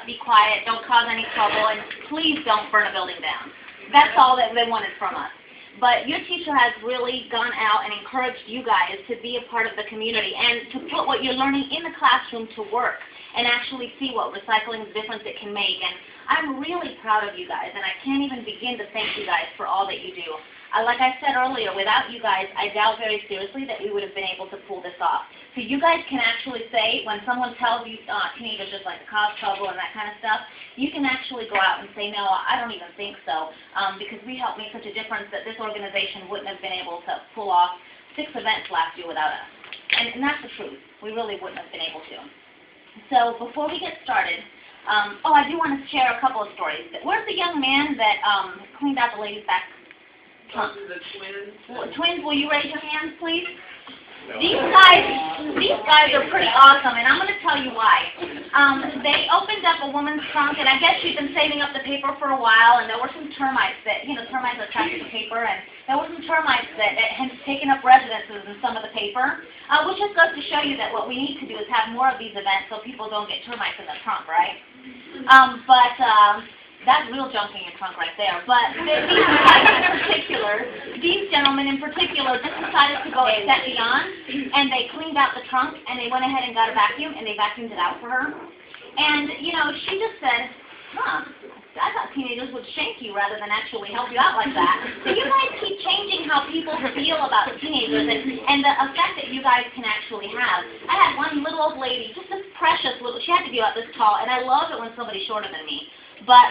be quiet, don't cause any trouble, and please don't burn a building down. That's all that they wanted from us. But your teacher has really gone out and encouraged you guys to be a part of the community and to put what you're learning in the classroom to work and actually see what recycling's difference it can make. And I'm really proud of you guys, and I can't even begin to thank you guys for all that you do. Like I said earlier, without you guys, I doubt very seriously that we would have been able to pull this off. So you guys can actually say, when someone tells you teenagers just like to cause trouble and that kind of stuff, you can actually go out and say, no, I don't even think so, because we helped make such a difference that this organization wouldn't have been able to pull off 6 events last year without us. And that's the truth. We really wouldn't have been able to. So before we get started, I do want to share a couple of stories. Where's the young man that cleaned out the lady's back? The twins. Twins, will you raise your hands, please? No. These guys are pretty awesome, and I'm going to tell you why. They opened up a woman's trunk, and I guess she'd been saving up the paper for a while, and there were some termites that, termites attract the paper, and there were some termites that had taken up residences in some of the paper, which just goes to show you that what we need to do is have more of these events so people don't get termites in their trunk, right? That's real junk in your trunk right there. But these gentlemen in particular just decided to go a step beyond, and they cleaned out the trunk, and they went ahead and got a vacuum, and they vacuumed it out for her. And, she just said, I thought teenagers would shank you rather than actually help you out like that. So you guys keep changing how people feel about teenagers and the effect that you guys can actually have. I had one little old lady, just this precious little, she had to be about this tall, and I love it when somebody's shorter than me. But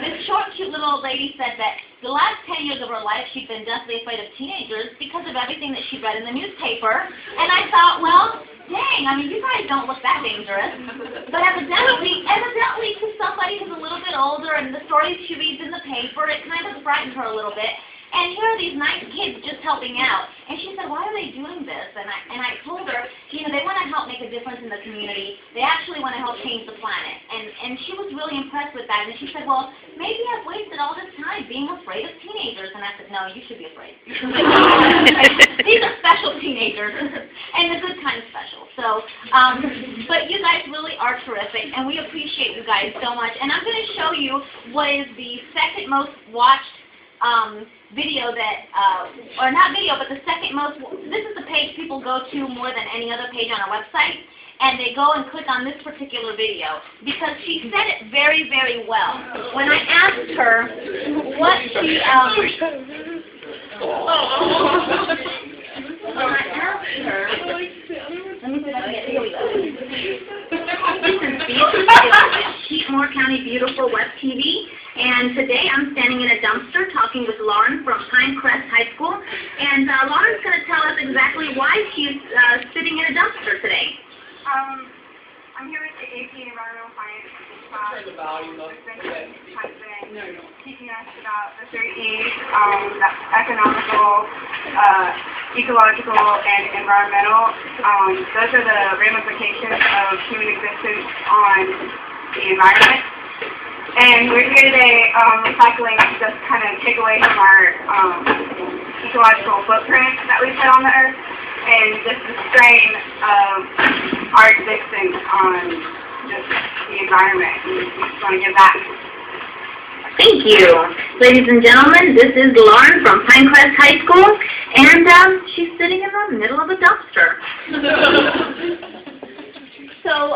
this short, cute little old lady said that the last 10 years of her life she'd been deathly afraid of teenagers because of everything that she'd read in the newspaper. And I thought, well, dang, I mean, you guys don't look that dangerous. But evidently to somebody who's a little bit older and the stories she reads in the paper, it kind of frightened her a little bit. And here are these nice kids just helping out. And she said, why are they doing this? And I told her, they want to help make a difference in the community. They actually want to help change the planet. And she was really impressed with that. And she said, well, maybe I've wasted all this time being afraid of teenagers. And I said, no, you should be afraid. These are special teenagers. And the good kind of special. So, but you guys really are terrific. And we appreciate you guys so much. And I'm going to show you what is the second most watched video that, or not video, but the second most, this is the page people go to more than any other page on our website, and they go and click on this particular video, because she said it very, very well. When I asked her what she, when I asked her, let me see if I can get, here we go. Sheepmore County Beautiful Web TV. And today I'm standing in a dumpster talking with Lauren from Pinecrest High School. And Lauren's going to tell us exactly why she's sitting in a dumpster today. I'm here with the AP Environmental Science class. It's been teaching us about the 3 E's, economical, ecological, and environmental. Those are the ramifications of human existence on the environment. And we're here today recycling to just kind of take away from our ecological footprint that we put on the earth and just the strain of our existence on just the environment. And we just want to give back. Thank you. Ladies and gentlemen, this is Lauren from Pinecrest High School, and she's sitting in the middle of a dumpster. So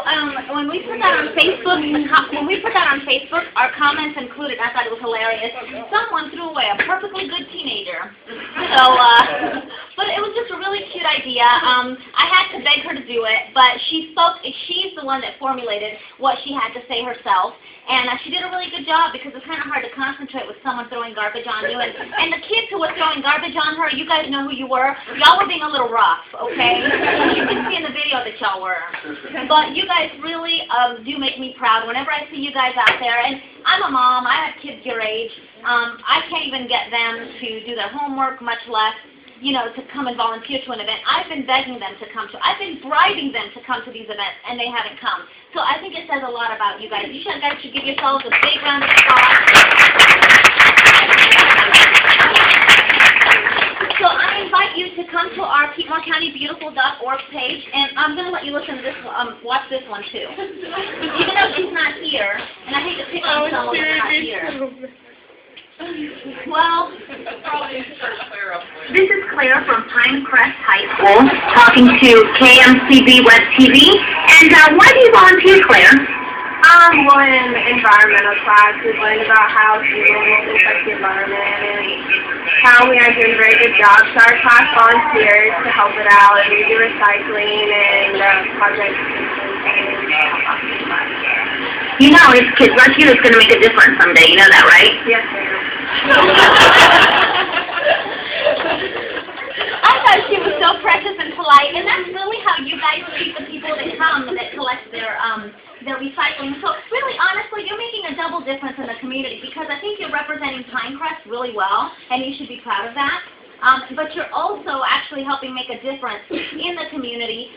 when we put that on Facebook, our comments included, I thought it was hilarious, someone threw away a perfectly good teenager. So, but it was just a really cute idea. I had to beg her to do it, but she's the one that formulated what she had to say herself. And she did a really good job because it's kind of hard to concentrate with someone throwing garbage on you. And the kids who were throwing garbage on her, you guys know who you were. Y'all were being a little rough, okay? You can see in the video that y'all were. But you guys really do make me proud whenever I see you guys out there. And I'm a mom. I have kids your age. I can't even get them to do their homework, much less, to come and volunteer to an event. I've been begging them to come to. I've been bribing them to come to these events, and they haven't come. So I think it says a lot about you guys. You guys should give yourselves a big round of applause. So I invite you to come to our PetemoreCountyBeautiful.org page, and I'm going to let you listen to this, watch this one too. Even though she's not here. here, and I hate to pick on someone that's not here. Well, this is Claire from Pinecrest High School talking to KMCB Web TV. And why do you volunteer, Claire? Well, in environmental class, we learned about how humans affect the environment and how we are doing a very good job. So our class volunteers to help it out, and we do recycling and projects. You know, it's kids like you that's going to make a difference someday. You know that, right? Yes, ma'am. I thought she was so precious and polite, and that's really how you guys treat the people that come that collect their recycling. So really, honestly, you're making a double difference in the community because I think you're representing Pinecrest really well, and you should be proud of that. But you're also actually helping make a difference in the community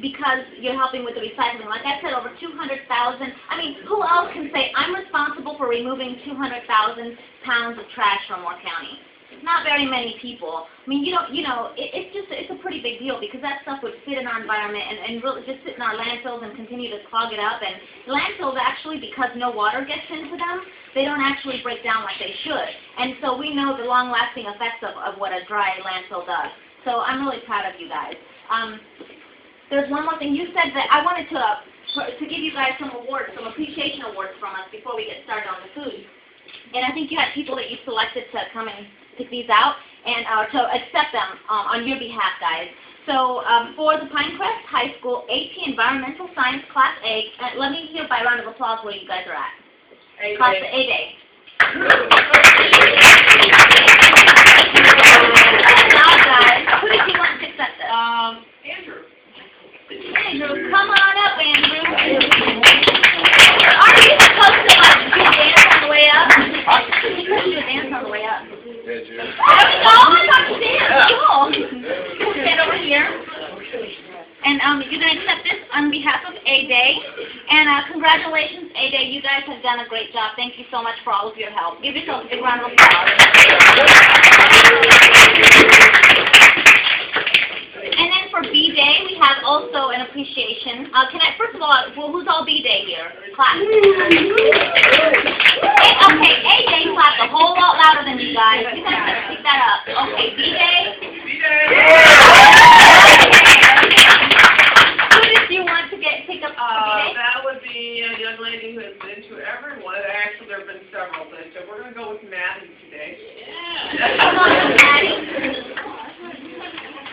because you're helping with the recycling. Like I said, over 200,000. I mean, who else can say, I'm responsible for removing 200,000 pounds of trash from Moore County? Not very many people. I mean, it's a pretty big deal because that stuff would sit in our environment and really just sit in our landfills and continue to clog it up. And landfills actually, because no water gets into them, they don't actually break down like they should. And so we know the long-lasting effects of what a dry landfill does. So I'm really proud of you guys. There's one more thing. You said that I wanted to give you guys some awards, some appreciation awards from us before we get started on the food. And I think you had people that you selected to come and pick these out and to accept them on your behalf, guys. So for the Pinecrest High School AP Environmental Science Class A, let me hear by round of applause where you guys are at. Class A Day. Now, guys, who did you want to accept this? Andrew. Andrew, come on up, Andrew. Aren't you supposed to do a dance on the way up? You could do a dance on the way up. There we go. I got to dance. Cool. Stand over here. And you're going to accept this on behalf of A-Day. And congratulations, A-Day. You guys have done a great job. Thank you so much for all of your help. Give yourself a big round of applause. And then for B-Day, we have also an appreciation. First of all, who's all B-Day here? Clap. Okay, A-Day clapped a whole lot louder than you guys. You guys have to pick that up. Okay, B-Day. B-Day. Who did you want to pick up for B-Day? That would be a young lady who has been to everyone. Actually, there have been several, but we're going to go with Maddie today. Yeah. Come on, Maddie.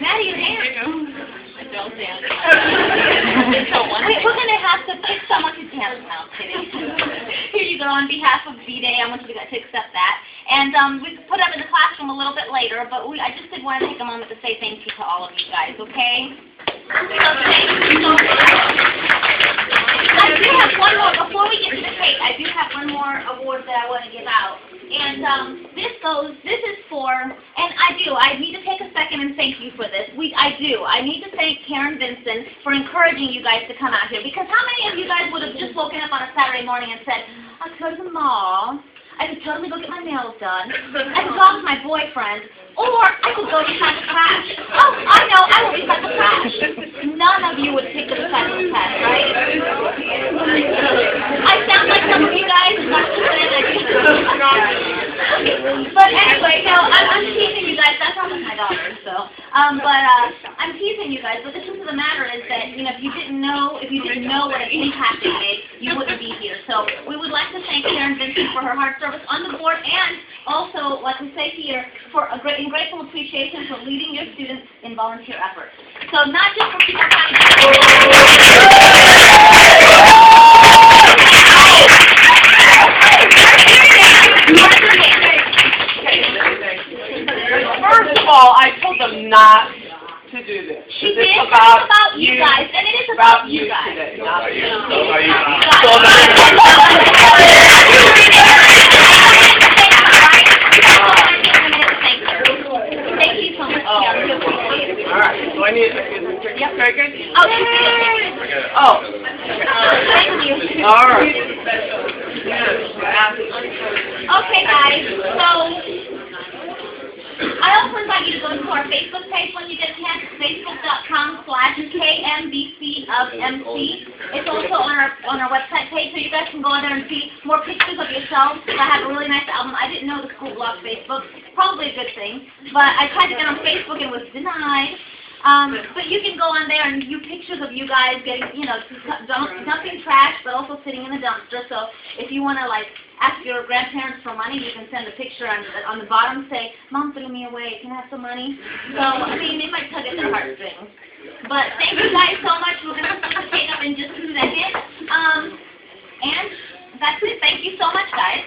Maddie, you dance. I don't dance. Wait, we're going to have to pick someone to dance now, kidding. Here you go, on behalf of B-Day, I want you to accept that. And we could put up in the classroom a little bit later, but I just did want to take a moment to say thank you to all of you guys, okay? So thank you so much. I do have one more, before we get to the cake, I do have one more award that I want to give out. And this is for, and I need to take a second and thank you for this. I need to thank Karen Vincent for encouraging you guys to come out here. Because how many of you guys would have just woken up on a Saturday morning and said, I could go to the mall, I could totally go get my nails done, I could go with my boyfriend, or I could go recycle trash. Oh, I know, I will recycle trash. None of you would pick the recycling test, right? I sound like some of you guys, but anyway, no, I'm teasing you guys. That's almost my daughter, so. I'm teasing you guys. But the truth of the matter is that, if you didn't know what an impact it made, you wouldn't be here. So we would like to thank Karen Vincent for her hard service on the board, and also, like we say here, for a grateful appreciation for leading your students in volunteer efforts. So not just for people coming. First of all, I told them not to do this. She did. It's about you guys, and it is about you guys. Today, not about you. Thank you so much, Karen. All right. So I need. Yep. Very good. Oh. Thank you. All right. Okay, guys. So. I also invite you to go to our Facebook page when you get a chance. It's facebook.com/KMBCofMC. It's also on our website page, so you guys can go on there and see more pictures of yourselves. I have a really nice album. I didn't know the school blocked Facebook. Probably a good thing. But I tried to get on Facebook and was denied. But you can go on there and view pictures of you guys getting, dumping trash, but also sitting in the dumpster. So if you want to, ask your grandparents for money, you can send a picture on the bottom, say, Mom threw me away, can I have some money? So, I mean, they might tug at their heartstrings. But thank you guys so much. We're going to put the cake up in just a second. And that's it. Thank you so much, guys.